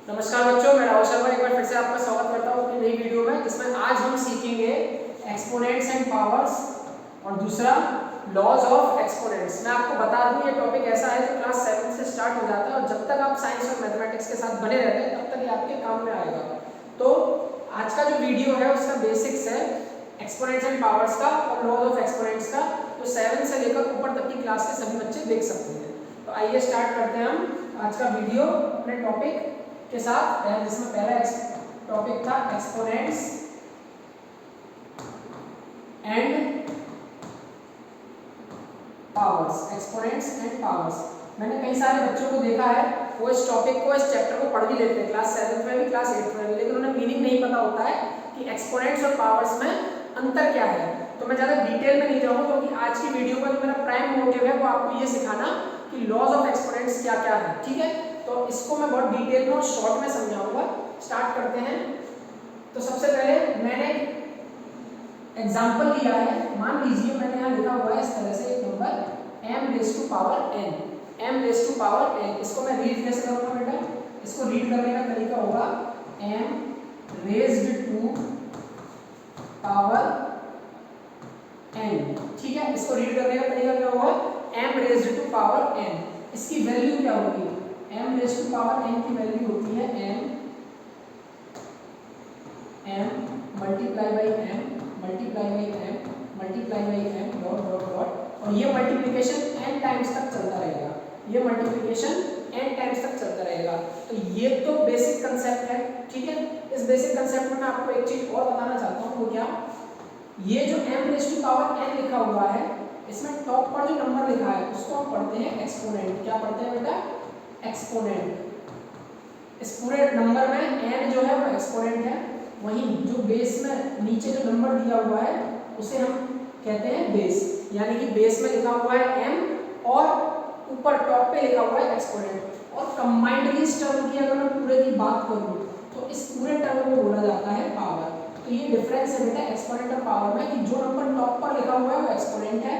नमस्कार बच्चों, मैं राहुल शर्मा एक बार फिर से आपका स्वागत करता हूँ अपनी नई वीडियो में, जिसमें आज हम सीखेंगे एक्सपोनेंट्स एंड पावर्स और दूसरा लॉज ऑफ एक्सपोनेंट्स। मैं आपको बता दूं ये टॉपिक ऐसा है जो क्लास 7 से स्टार्ट हो जाता है और जब तक आप साइंस और मैथमेटिक्स के साथ बने रहते हैं तब तक ये आपके काम में आएगा। तो आज का जो वीडियो है उसका बेसिक्स है एक्सपोनेंट्स एंड पावर्स का और लॉज ऑफ एक्सपोनेंट्स का, तो 7 से लेकर ऊपर तक की क्लास के सभी बच्चे देख सकते हैं। तो आइए स्टार्ट करते हैं हम आज का वीडियो अपने टॉपिक के साथ, जिसमें पहला टॉपिक था exponents and powers. Exponents and powers, मैंने कई सारे बच्चों को देखा है वो इस टॉपिक को, इस चैप्टर को पढ़ भी लेते हैं क्लास 7 में भी, क्लास 8 में भी, लेकिन उन्हें मीनिंग नहीं पता होता है कि एक्सपोनेंट्स और पावर्स में अंतर क्या है। तो मैं ज़्यादा डिटेल में नहीं जाऊँगा क्योंकि आज की वीडियो का जो मेरा प्राइम मोटिव है वो आपको ये सिखाना कि लॉज ऑफ एक्सपोनेंट्स क्या क्या है। ठीक है, तो इसको मैं बहुत डिटेल में और शॉर्ट में समझाऊंगा। स्टार्ट करते हैं। तो सबसे पहले मैंने एग्जांपल लिया है, मान लीजिए मैंने यहाँ लिखा हुआ है इस तरह से एक नंबर m raise to power n, m raise to power n। इसको मैं रीड कैसे करूँगा बेटा? इसको रीड करने का तरीका होगा m raised to power n। ठीक है, इसको रीड करने का तरीका क्या होगा? m raised to power n। इसकी वैल्यू क्या होगी? m raise to power n की वैल्यू होती है m multiply by m multiply by m multiply by m dot dot dot, और ये मल्टीप्लिकेशन n टाइम्स तक चलता रहेगा। ये मल्टीप्लिकेशन n टाइम्स तक चलता रहेगा। तो ये तो बेसिक कंसेप्ट है। ठीक है, इस बेसिक कंसेप्ट में मैं आपको एक चीज और बताना चाहता हूँ, वो क्या? ये जो m raise to power n लिखा हुआ है, इसमें टॉप पर जो नंबर लिखा है उसको हम पढ़ते हैं एक्सपोनेंट। क्या पढ़ते हैं बेटा? एक्सपोनेंट। इस पूरे नंबर में n जो है वो एक्सपोनेंट है, वहीं जो बेस में नीचे जो नंबर दिया हुआ है उसे हम कहते हैं बेस। यानी कि बेस में लिखा हुआ है m और ऊपर टॉप पे लिखा हुआ है एक्सपोनेंट। और कंबाइंडली इस टर्म की अगर मैं पूरे की बात करूं तो इस पूरे टर्म को बोला जाता है पावर। तो ये डिफरेंस है बेटा एक्सपोनेंट और पावर में, कि जो नंबर टॉप पर लिखा हुआ है वो एक्सपोनेंट है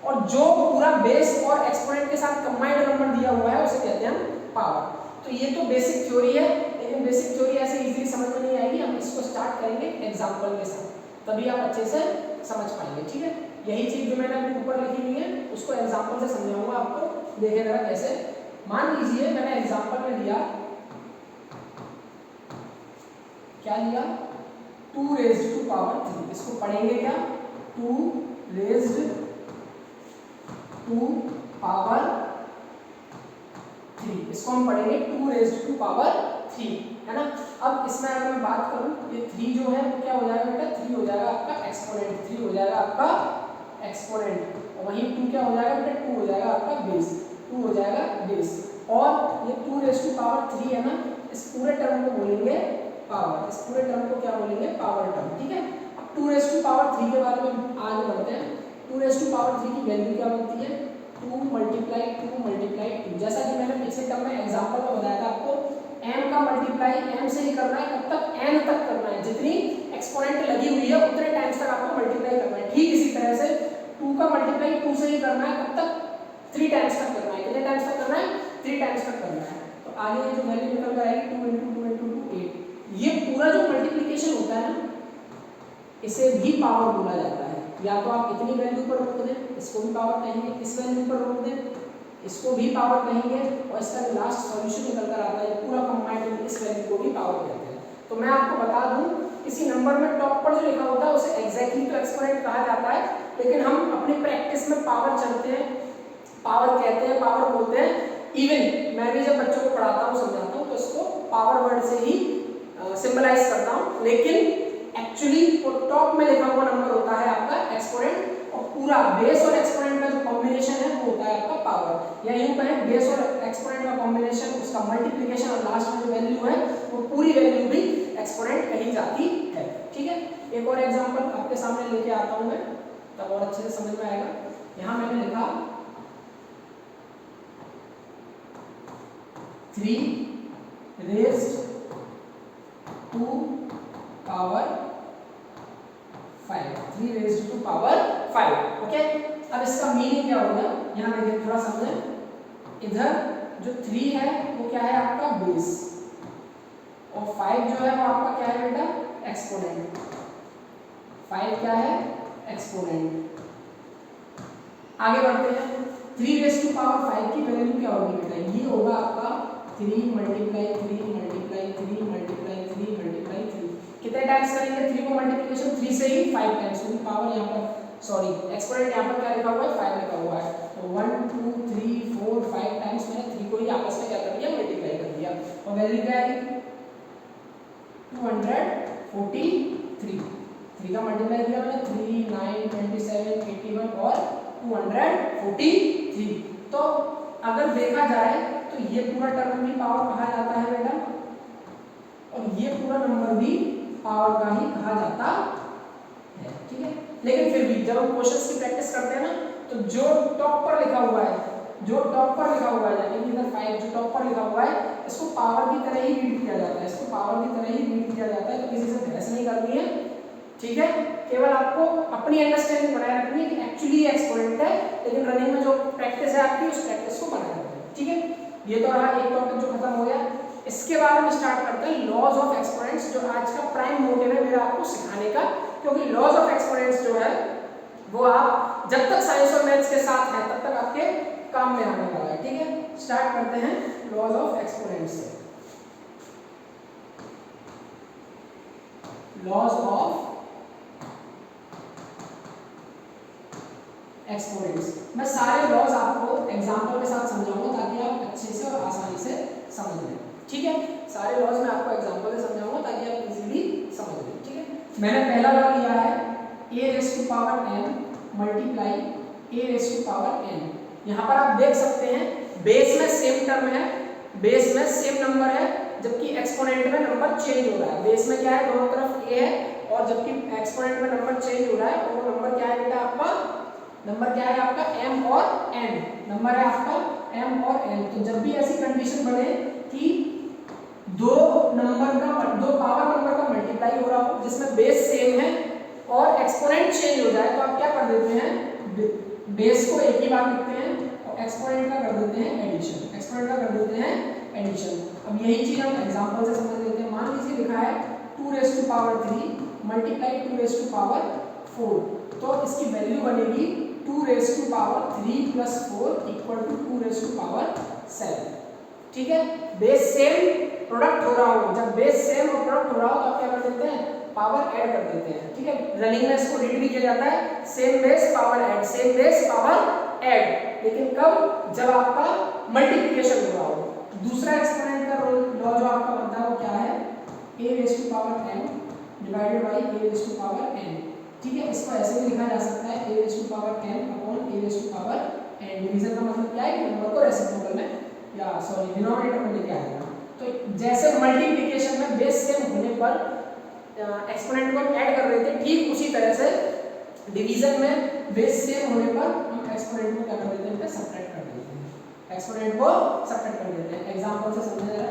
और जो पूरा बेस और एक्सपोनेंट के साथ कंबाइंड नंबर दिया हुआ है उसे कहते हैं पावर। तो ये तो बेसिक थ्योरी है, लेकिन बेसिक थ्योरी ऐसे इजीली समझ में नहीं आएगी। हम इसको स्टार्ट करेंगे एग्जांपल के साथ, तभी आप अच्छे से समझ पाएंगे। ठीक है, यही चीज जो मैंने अभी ऊपर लिखी हुई है उसको एग्जांपल से समझाऊंगा आपको। देखिए जरा कैसे। मान लीजिए मैंने एग्जांपल में लिया, क्या लिया? 2 रेज़्ड टू पावर 3। इसको पढ़ेंगे क्या? 2 रेज़्ड टू पावर 3। इसको हम पढ़ेंगे 2 रेज़्ड टू पावर 3, है ना। अब इसमें अगर मैं बात करूं, ये 3 जो है वो क्या हो जाएगा बेटा? 3 हो जाएगा आपका एक्सपोनेंट, 3 हो जाएगा आपका एक्सपोनेंट, और वहीं 2 क्या हो जाएगा बेटा? 2 हो जाएगा आपका बेस, 2 हो जाएगा बेस। और ये 2 रेज़्ड टू पावर 3 है ना, इस पूरे टर्म को बोलेंगे पावर। इस पूरे टर्म को क्या बोलेंगे? Power term. ठीक है, अब 2 रेज़्ड टू पावर 3 के बारे में आगे बढ़ते हैं। 2 रेज़्ड टू पावर 3 की वैल्यू क्या होती है? 2 मल्टीप्लाई 2 मल्टीप्लाई 2। जैसा कि मैंने पिछले टर्म में एग्जांपल में बताया था आपको, m का मल्टीप्लाई m से ही करना है, कब तक? n तक करना है। जितनी एक्सपोनेंट लगी हुई है उतने टाइम्स तक आपको मल्टीप्लाई करना है। ठीक इसी तरह से 2 का मल्टीप्लाई 2 से ही करना है, कब तक? 3 टाइम्स तक करना है। कितने टाइम्स तक करना है? 3 टाइम्स तक करना है। तो आगे ये जो वैल्यू निकल कर आएगी 2 × 2 × 2 8। ये पूरा जो मल्टीप्लिकेशन होता है ना, इसे भी पावर बोला जाता है। या तो आप इतनी वैल्यू पर रोक दें, इसको भी पावर कहेंगे, इस वैल्यू पर रोक दें, इसको भी पावर कहेंगे, और इसका लास्ट सॉल्यूशन निकल कर आता है पूरा कंबाइंड, इस वैल्यू को भी पावर कहते हैं। तो मैं आपको बता दूं, किसी नंबर में टॉप पर जो लिखा होता है उसे एग्जैक्टली तो एक्सपोनेंट कहा जाता है, लेकिन हम अपनी प्रैक्टिस में पावर चलते हैं, पावर कहते हैं, पावर बोलते हैं। इवन मैं भी जब बच्चों को पढ़ाता हूँ, समझाता हूँ, तो इसको पावर वर्ड से ही सिंबलाइज करता हूँ, लेकिन एक्चुअली वो टॉप में लिखा हुआ नंबर होता है आपका एक्सपोनेंट, और पूरा बेस और एक्सपोनेंट का जो कॉम्बिनेशन है वो होता है आपका पावर। या यूं कहें बेस और एक्सपोनेंट का कॉम्बिनेशन, उसका मल्टीप्लिकेशन और लास्ट में जो वैल्यू है वो पूरी वैल्यू भी एक्सपोनेंट कही जाती है। ठीक है, एक और एग्जांपल आपके सामने लेके आता हूं मैं, तब और अच्छे से समझ में आएगा। यहां मैंने लिखा 3 raised to power 5, 3 raised to power 5। Okay, अब इसका मीनिंग क्या होगा? यहाँ देखिए थोड़ा समझें। इधर जो 3 है वो क्या है? आपका बेस, और 5 जो है वो आपका क्या है बेटा, एक्सपोनेंट। 5 क्या है, एक्सपोनेंट। आगे बढ़ते हैं, 3 रेज़ टू पावर 5 की वैल्यू क्या होगी बेटा, ये होगा आपका 3 मल्टीप्लाई 3 मल्टीप्लाई 3 मल्टीप्लाई 3 मल्टीप्लाई 3। कितने टाइम्स करेंगे 3 को मल्टीप्लिकेशन, 3 से ही 5 टाइम्स, क्योंकि पावर यहाँ पर सॉरी एक्सपोनेंट यहाँ पर क्या लिखा हुआ है, 5 लिखा हुआ है। तो 1 2 3 4 5 टाइम्स मैंने 3 को ही आपस में क्या कर दिया, मल्टीप्लाई कर दिया। और वैल्यू क्या आई 243। 3 का मल्टीप्लाई किया मैंने, 3 9 27 81 और 243। तो अगर देखा जाए तो ये पूरा टर्म भी पावर कहा जाता है बेटा, और ये पूरा नंबर भी पावर का ही कहा जाता है, ठीक है। लेकिन फिर भी जब हम क्वेश्चंस की प्रैक्टिस करते हैं ना, तो जो टॉप पर लिखा हुआ है, यानी कि इधर 5 जो टॉप पर लिखा हुआ है, इसको पावर की तरह ही रीड किया जाता है, तो किसी से बहस नहीं करनी है, ठीक है। केवल आपको अपनी अंडरस्टैंडिंग बनाए रखनी है कि एक्चुअली एक्सपोनेंट है, लेकिन रनिंग में जो प्रैक्टिस है आपकी, उस प्रैक्टिस को बनाए रखना है, ठीक है। ये तो रहा एक टॉपिक जो खत्म हो गया। इसके बाद हम स्टार्ट करते हैं लॉज ऑफ एक्सपोनेंट्स, जो आज का प्राइम मोटिव है मेरा आपको सिखाने का, क्योंकि लॉज ऑफ एक्सपोनेंट्स जो है वो आप जब तक साइंस और मैथ्स के साथ हैं तब तक आपके काम में आने वाला है, ठीक है। स्टार्ट करते हैं लॉज ऑफ एक्सपोनेंट्स से। लॉज ऑफ एक्सपोनेंट्स, मैं सारे लॉज आपको एग्जांपल के साथ समझाऊंगा ताकि आप अच्छे से और आसानी से समझ लें, ठीक है। सारे लॉज मैं आपको एग्जांपल से समझाऊंगा ताकि आप इजीली समझ लें, ठीक है। मैंने पहला लॉ लिया है a raise to power n multiply a raise to power n। यहाँ पर आप देख सकते हैं बेस में सेम टर्म है, बेस में सेम नंबर है, जबकि एक्सपोनेंट में नंबर चेंज हो रहा है। बेस में क्या है, दोनों तरफ a है, और जबकि एक्सपोनेंट में नंबर चेंज हो रहा है, और वो नंबर क्या है बेटा आपका, नंबर क्या है आपका m और n, नंबर है आपका m और n। तो जब भी ऐसी कंडीशन बने कि दो पावर नंबर का मल्टीप्लाई हो रहा हो जिसमें बेस सेम है और एक्सपोनेंट चेंज हो जाए, तो आप क्या कर देते हैं, बेस को एक ही बार लिखते हैं और एक्सपोनेंट का कर देते हैं एडिशन। अब यही चीज हम एग्जांपल से समझ लेते हैं। मान लीजिए लिखा है 2 raise to power 3 multiply 2 raise to power 4, तो इसकी वैल्यू बनेगी 2 raise to power 3 plus 4 equal to 2 raise to power 7, ठीक है। बेस सेम प्रोडक्ट हो रहा हो, जब बेस सेम और प्रोडक्ट हो रहा हो तो आप क्या कर देते हैं, पावर ऐड कर देते हैं, ठीक है। रनिंग में इसको रीड भी किया जाता है same base power add, same base power add, लेकिन कब, जब आपका मल्टीप्लिकेशन हो रहा हो। दूसरा एक्सपोनेंट का लॉ जो आपका बनता है वो क्या है, a raise to power m divided by a raise to power n, ठीक है। इसको ऐसे भी लिखा जा सकता है a raise to power m upon a raise to power n। Division का मतलब क्या है कि नंबर को रेसिप्रोकल में या सॉरी डिनोमिनेटर में लेके आएगा। तो जैसे मल्टीप्लिकेशन में बेस सेम होने पर एक्सपोनेंट को ऐड कर रहे थे, ठीक उसी तरह से डिवीजन में बेस सेम होने पर हम एक्सपोनेंट को क्या कर देते हैं, सब्ट्रैक्ट कर देते हैं, एक्सपोनेंट को सब्ट्रैक्ट कर देते हैं। एग्जांपल से समझना जरा,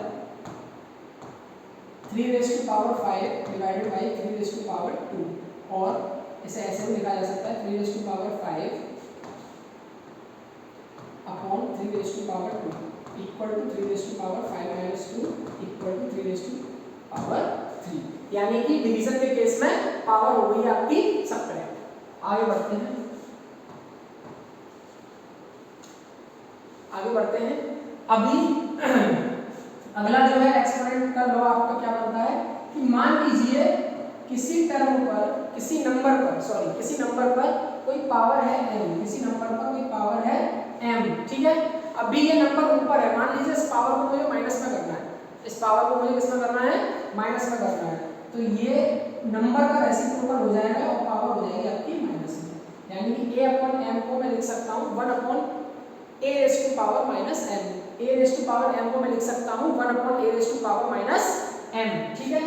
3 raise to power 5 divided by 3 raise to power 2, और इसे ऐसे भी लिखा जा सकता है 3 raise to power 5 upon 3 raise to power 2 equal to 3 raise to power 5 minus 2 equal to 3 raise to power 3, यानी कि डिवीजन के केस में पावर हो गई आपकी सब्ट्रैक्ट। आगे बढ़ते हैं, अभी अगला जो है एक्सपोनेंट का लॉ आपका क्या बनता है कि मान लीजिए किसी टर्म पर, किसी नंबर पर कोई पावर है m, किसी नंबर पर कोई पावर है m, ठीक है। अभी ये नंबर ऊपर है, मान लीजिए इस पावर को मुझे माइनस में करना है, इस पावर को मुझे किसमें करना है, माइनस में करना है, तो ये नंबर का रेसिप्रोकल हो जाएगा और पावर हो जाएगी आपकी माइनस में, यानी कि a अपॉन m को मैं लिख सकता हूँ 1 upon a raise to power minus m, a raise to power m को मैं लिख सकता हूँ 1 upon a raise to power minus m, ठीक है।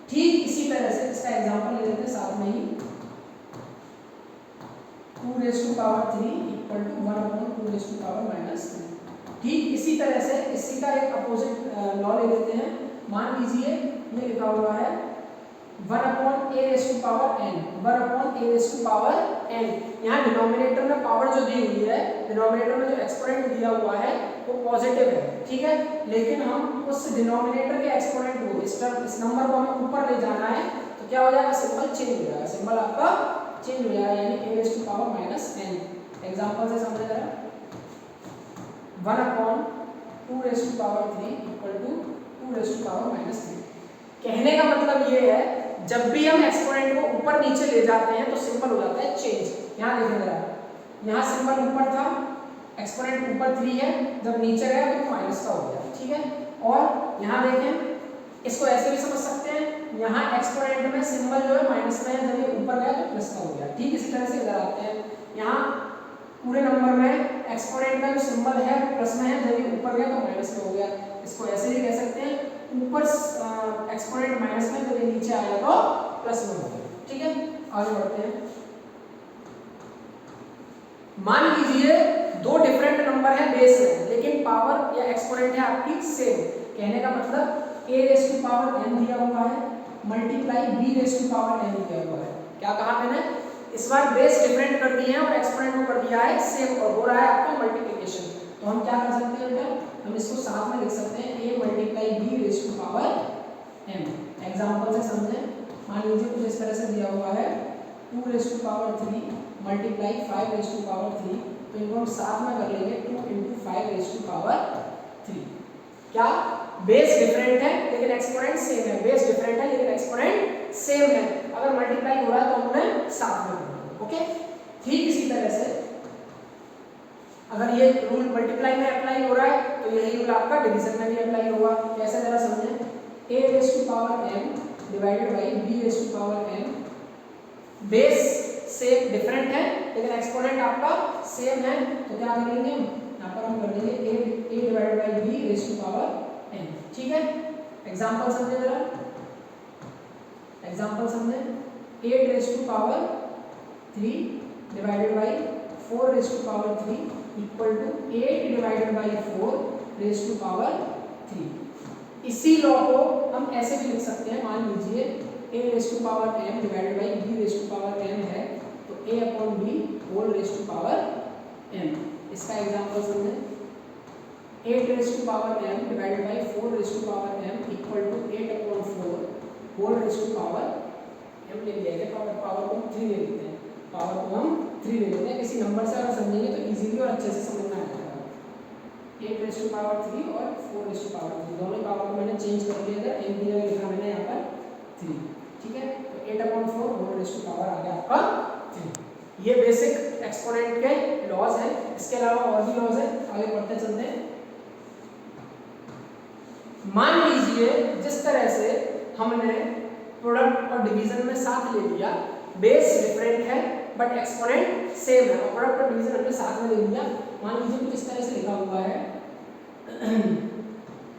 ठीक इसी तरह से इसका एग्जांपल ले लेते हैं साथ में ही, 2 raise to power 3 equal to 1 upon 2 raise to power minus 3। ठीक इसी तरह से इसी का एक अपोजिट लॉ ले लेते हैं। मान लीजिए ये लिखा हुआ है 1 upon a raise to power n, 1 upon a raise to power n। यहाँ डिनोमिनेटर में पावर जो दी हुई है, डिनोमिनेटर में जो एक्सपोनेंट दिया हुआ है वो पॉजिटिव है, ठीक है, लेकिन हम उस डिनोमिनेटर के एक्सपोनेंट को इस नंबर को हमें ऊपर ले जाना है, तो क्या हो जाएगा, सिंबल चेंज हो जाएगा, सिंबल आपका चेंज हो जाएगा, यानी A raise to power minus n। Example से समझ जरा, 1 upon 2 raise to power 3 equal to 2 raise to power minus 3। कहने का मतलब ये है, जब भी हम एक्सपोनेंट को ऊपर नीचे ले जाते हैं तो सिंबल हो जाता है चेंज। यहाँ देखें जरा, यहाँ सिंबल ऊपर था, एक्सपोनेंट ऊपर 3 है, जब नीचे गया तो माइनस का हो गया, ठीक है। और यहाँ देखें, इसको ऐसे भी समझ सकते हैं, यहाँ एक्सपोनेंट में सिंबल जो है माइनस में है, जब ये ऊपर गया तो प्लस का हो गया, ठीक इसी तरह से इधर आते हैं, यहाँ पूरे नंबर में एक्सपोनेंट का जो सिंबल है प्लस में है, जब ये ऊपर गया तो माइनस का हो गया। इसको ऐसे ही कह सकते हैं, ऊपर एक्सपोनेंट माइनस में, जब ये नीचे आया तो प्लस में हो गया, ठीक है। आगे बढ़ते हैं। मान लीजिए दो डिफरेंट नंबर है बेस में, लेकिन पावर या एक्सपोनेंट है आपकी सेम। कहने का मतलब a raise to power n दिया हुआ है, multiply b raise to power n दिया हुआ है। क्या कहा मैंने, इस बार बेस डिफरेंट कर दिए हैं और एक्सपोनेंट को कर दिया है सेम, और हो रहा है आपका मल्टीप्लिकेशन। तो हम क्या कर सकते हैं बेटा, हम इसको साथ में लिख सकते हैं, a multiply b raise to power n। Example से समझें, मान लीजिए कुछ इस तरह से दिया हुआ है, 2 raise to power 3 multiply 5 raise to power 3, तो इनको हम साथ में कर लेंगे, 2 × 5 रेस टू पावर 3। क्या बेस डिफरेंट है लेकिन एक्सपोनेंट सेम है, बेस डिफरेंट है लेकिन एक्सपोनेंट सेम है। अगर मल्टीप्लाई हो रहा है तो हमने साथ में करना, ओके। ठीक इसी तरह से अगर ये रूल मल्टीप्लाई में अप्लाई हो रहा है तो यही रूल आपका डिवीजन में भी अप्लाई होगा। कैसे जरा समझें, a raise to power m divided by b raise to power m, base same different है लेकिन एक्सपोनेंट आपका सेम है, तो क्या करेंगे हम, यहाँ पर हम कर देंगे a divided by b raise to power n, ठीक है। एग्जांपल समझे जरा, एग्जांपल समझे, 8 raise to power 3 divided by 4 raise to power 3 equal to 8 divided by 4 raise to power 3। इसी लॉ को हम ऐसे भी लिख सकते हैं, मान लीजिए a raise to power m divided by b raise to power m है, तो a upon b whole raise to power m। इसका एग्जांपल समझें, 8 raise to power m divided by 4 raise to power m equal to 8 upon 4 whole raise to power m ले लिया है, power को हम 3 ले लेते हैं, पावर को हम 3 ले लेते हैं। किसी नंबर से अगर समझेंगे तो इजीली और अच्छे से समझ में आ जाएगा। 8 रेस टू पावर 3 और 4 रेस टू पावर 3, दोनों पावर को मैंने चेंज कर दिया था, m की जगह लिखा मैंने यहाँ पर 3, ठीक है। तो 8 upon 4 whole raise to power आ गया आपका 3। ये बेसिक एक्सपोनेंट के लॉज हैं, इसके अलावा और भी लॉज हैं, आगे बढ़ते चलते हैं। मान लीजिए जिस तरह से हमने प्रोडक्ट और डिवीजन में साथ ले लिया, बेस डिफरेंट है बट एक्सपोनेंट सेम है, और प्रोडक्ट और डिवीजन हमने साथ में ले लिया। मान लीजिए कुछ इस तरह से लिखा हुआ है,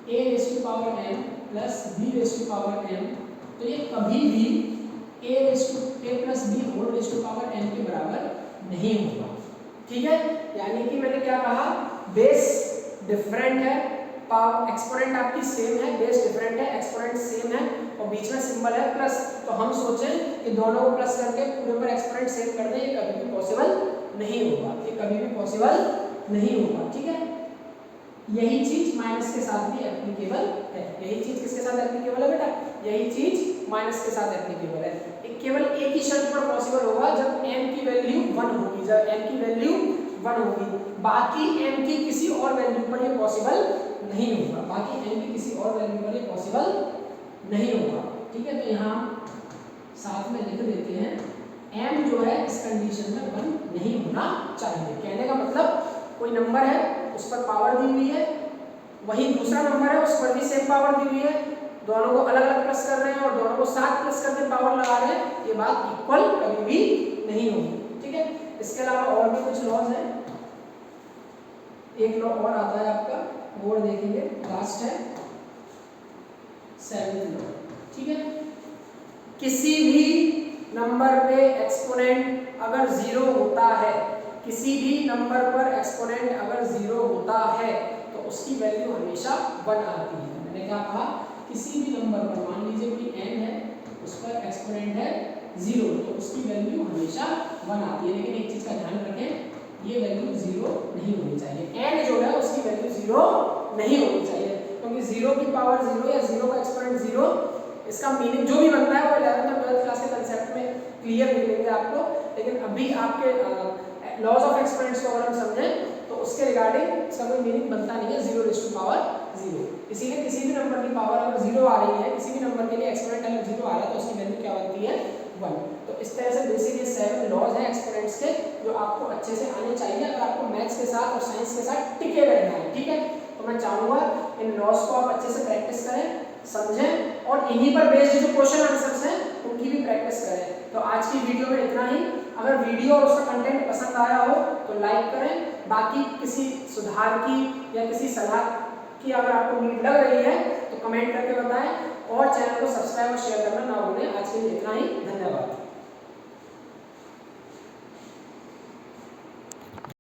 a raise to power m plus b raise to power m, तो ये कभी भी a plus b whole raise to power m के बराबर नहीं होगा, ठीक है। यानी कि मैंने क्या कहा, बेस डिफरेंट है, पावर एक्सपोनेंट आपकी सेम है, बेस डिफरेंट है, एक्सपोनेंट सेम है, और बीच में सिंबल है प्लस, तो हम सोचें कि दोनों को प्लस करके पूरे पर एक्सपोनेंट सेम कर दें, ये कभी भी पॉसिबल नहीं होगा, ये कभी भी पॉसिबल नहीं होगा, ठीक है। यही चीज माइनस के साथ भी एप्लीकेबल है। यही चीज किसके साथ एप्लीकेबल है बेटा, यही चीज माइनस के साथ एप्लीकेबल है। केवल एक ही शर्त पर पॉसिबल होगा, जब m की वैल्यू 1 होगी, जब m की वैल्यू 1 होगी, बाकी m की किसी और वैल्यू पर ये पॉसिबल नहीं होगा, बाकी m की किसी और वैल्यू पर ये पॉसिबल नहीं होगा, ठीक है। तो यहाँ साथ में लिख देते हैं, m जो है इस कंडीशन में 1 नहीं होना चाहिए। कहने का मतलब कोई नंबर है उस पर पावर दी हुई है, वही दूसरा नंबर है उस पर भी सेम पावर दी हुई है, दोनों को अलग अलग प्लस कर रहे हैं और दोनों को साथ प्लस करके पावर लगा रहे हैं, ये बात इक्वल कभी भी नहीं होगी, ठीक है। इसके अलावा और भी कुछ लॉज हैं, एक लॉ और आता है आपका, वो देखेंगे, लास्ट है 7th लॉ, ठीक है। किसी भी नंबर पे एक्सपोनेंट अगर 0 होता है, किसी भी नंबर पर एक्सपोनेंट अगर 0 होता है तो उसकी वैल्यू हमेशा 1 आती है। मैंने क्या कहा, किसी भी नंबर पर, मान लीजिए कोई n है, उसका एक्सपोनेंट है 0, तो उसकी वैल्यू हमेशा 1 आती है। लेकिन एक चीज़ का ध्यान रखें, ये वैल्यू 0 नहीं होनी चाहिए। n जो है उसकी वैल्यू 0 नहीं होनी चाहिए, क्योंकि 0 की पावर 0 या 0 का एक्सपोनेंट 0, इसका मीनिंग जो भी बनता है वो 11th और 12th क्लास के कंसेप्ट में क्लियर मिलेंगे आपको। लेकिन अभी आपके लॉज ऑफ एक्सपोनेंट्स को अगर हम समझें तो उसके रिगार्डिंग इसका कोई मीनिंग बनता नहीं है 0 रेज़ टू पावर 0। इसीलिए किसी भी नंबर की पावर अगर 0 आ रही है, किसी भी नंबर के लिए एक्सपोनेंट अगर 0 आ रहा है तो उसकी वैल्यू क्या बनती है 1। तो इस तरह से बेसिक ये 7 लॉज हैं एक्सपोनेंट्स के जो आपको अच्छे से आने चाहिए अगर आपको मैथ्स के साथ और साइंस के साथ टिके रहना है। ठीक है, तो मैं चाहूँगा इन लॉज को आप अच्छे से प्रैक्टिस करें, समझें और इन्हीं पर बेस्ड जो क्वेश्चन आंसर्स हैं उनकी भी प्रैक्टिस करें। तो आज की वीडियो में इतना ही। अगर वीडियो और उसका कंटेंट पसंद आया हो तो लाइक करें, बाकी किसी सुधार की या किसी सलाह की अगर आपको नीड लग रही है तो कमेंट करके बताएं और चैनल को सब्सक्राइब और शेयर करना ना भूलें। आज के लिए इतना ही, धन्यवाद।